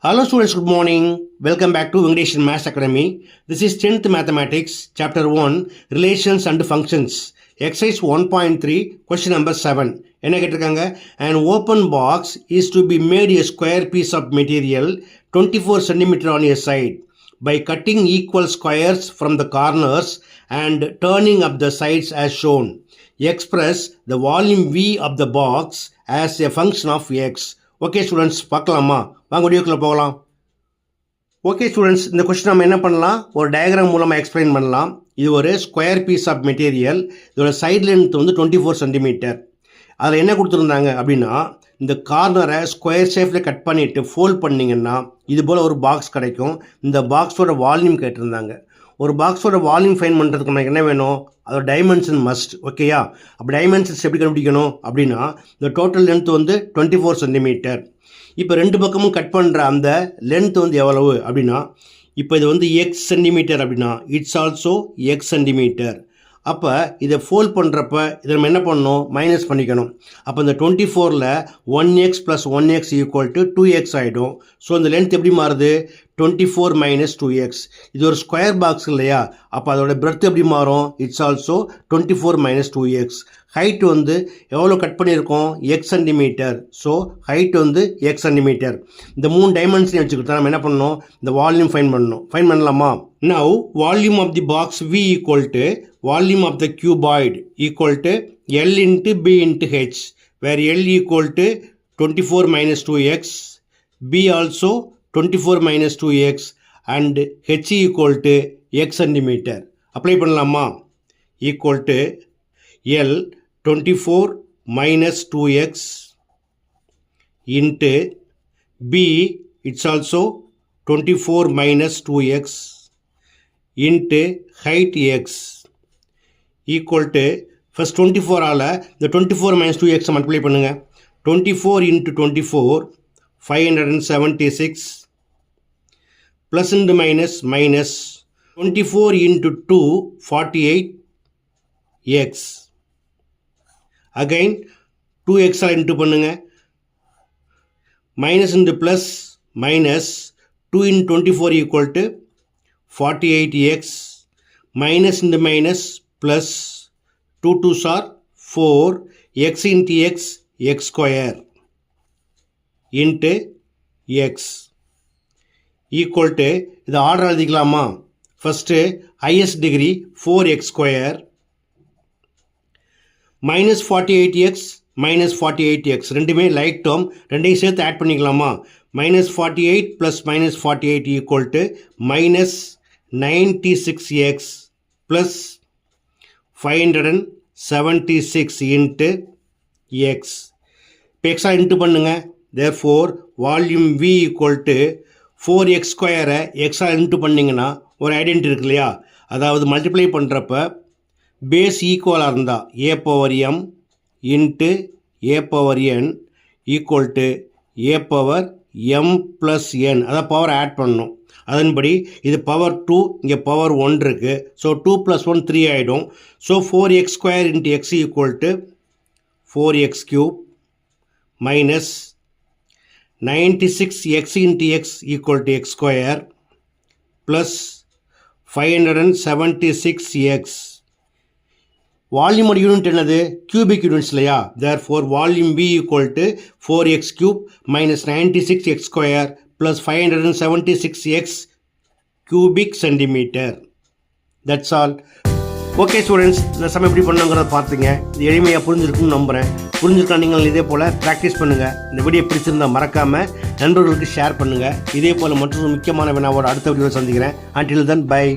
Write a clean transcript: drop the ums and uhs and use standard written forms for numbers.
Hello students, good morning. Welcome back to Venkatesh Maths Academy. This is 10th Mathematics, Chapter 1, Relations and Functions. Exercise 1.3, question number 7. என்ன கேட்டிருக்காங்க? An open box is to be made a square piece of material 24 cm on a side by cutting equal squares from the corners and turning up the sides as shown. Express the volume V of the box as a function of x. Okay students, பார்க்கலாமா? வாங்க வீடியோக்குள்ளே போகலாம். Okay students, இந்த question நம்ம என்ன பண்ணலாம், ஒரு diagram மூலமாக எக்ஸ்பிளைன் பண்ணலாம். இது ஒரு ஸ்கொயர் பீஸ் ஆஃப் மெட்டீரியல். இதோட சைட் லென்த் வந்து 24 சென்டிமீட்டர். அதில் என்ன கொடுத்துருந்தாங்க அப்படின்னா, இந்த கார்னரை ஸ்கொயர் ஷேப்பில் கட் பண்ணிவிட்டு ஃபோல்ட் பண்ணிங்கன்னா இது போல் ஒரு பாக்ஸ் கிடைக்கும். இந்த பாக்ஸோட வால்யூம் கேட்டிருந்தாங்க. ஒரு பாக்ஸோட வால்யூம் ஃபைன் பண்ணுறதுக்கு நமக்கு என்ன வேணும், அதோட டைமென்ஷன் மஸ்ட். ஓகேயா? அப்போ டைமென்ஷன்ஸ் எப்படி கண்டுபிடிக்கணும் அப்படின்னா, இந்த டோட்டல் லென்த் வந்து 24 சென்டிமீட்டர். இப்போ ரெண்டு பக்கமும் கட் பண்ணுற அந்த லென்த் வந்து எவ்வளவு அப்படின்னா, இப்போ இது வந்து எக்ஸ் சென்டிமீட்டர் அப்படின்னா இட்ஸ் ஆல்சோ எக்ஸ் சென்டிமீட்டர். அப்போ இதை ஃபோல்ட் பண்ணுறப்ப இதை நம்ம என்ன பண்ணணும், மைனஸ் பண்ணிக்கணும். அப்போ இந்த 24ல் 1x + 1x = 2x ஆகிடும். ஸோ இந்த லென்த் எப்படி மாறுது, 24 - 2x. இது ஒரு ஸ்கொயர் பாக்ஸ் இல்லையா? அப்போ அதோட பிரெத் எப்படி மாறும், இட்ஸ் ஆல்சோ 24 - 2x. ஹைட் வந்து எவ்வளோ கட் பண்ணியிருக்கோம், எக்ஸ் சென்டிமீட்டர். ஸோ ஹைட் வந்து எக்ஸ் சென்டிமீட்டர். இந்த 3 டைமென்ஷன் வச்சுக்கிட்டா நம்ம என்ன பண்ணணும், இந்த வால்யூம் ஃபைன் பண்ணணும். ஃபைன் பண்ணலாமா? Now volume of the box V = volume of the cuboid = L into B into H, where L = 24 - 2x, B also 24 - 2x, and H = x centimeter. Apply பண்ணலாமா? L 24 - 2x into B, it's also 24 - 2x into height x equal to, first 24 all இந்த 24 - 2x multiply பண்ணுங்க. 24 into 24 576 plus into minus 24 into 2 48x. again 2x all into பண்ணுங்க. minus into plus minus 2 into 24 equal to 48x, minus into minus plus 2 2s are 4, x into x, x square into x equal to, இது order எழுதிக்கலாமா? First highest degree 4x square minus 48x minus 48x ரெண்டுமே like term, ரெண்டையும் சேர்த்து add பண்ணிக்கலாமா? minus 48 plus minus 48 equal to minus 96x plus 576 into x. இப்போ எக்ஸா into பண்ணுங்க. therefore volume V = 4x ஸ்கொயரை எக்ஸா into பண்ணிங்கன்னா ஒரு ஐடென்டி இருக்கு இல்லையா? அதாவது மல்டிப்ளை பண்ணுறப்ப பேஸ் ஈக்குவலாக இருந்தால் a/m into a/n equal to a/m + n, அதாவது பவர் ஆட் பண்ணணும். அதன்படி இது பவர் 2, இங்கே பவர் 1 இருக்குது. ஸோ 2 + 1 3 ஆகிடும். So 4x square into x = 4x³ minus 96x into x = x square plus 576x. வால்யூமோட யூனிட் என்னது, கியூபிக் யூனிட்ஸ் இல்லையா? therefore volume V = 4x³ minus 96x square plus 576x cubic centimeter. That's all. Okay students, இந்த சமயம் எப்படி பண்ணுங்கிறத பார்த்துங்க. இது எளிமையாக புரிஞ்சிருக்குன்னு நம்புகிறேன். புரிஞ்சிருக்கா நீங்கள் இதே போல் ப்ராக்டிஸ் பண்ணுங்கள். இந்த வீடியோ பிடிச்சிருந்தால் மறக்காமல் நண்பர்களுக்கு ஷேர் பண்ணுங்கள். இதே போல் மற்றொரு முக்கியமான வினாவோட அடுத்த வீடியோவில் சந்திக்கிறேன். until then bye.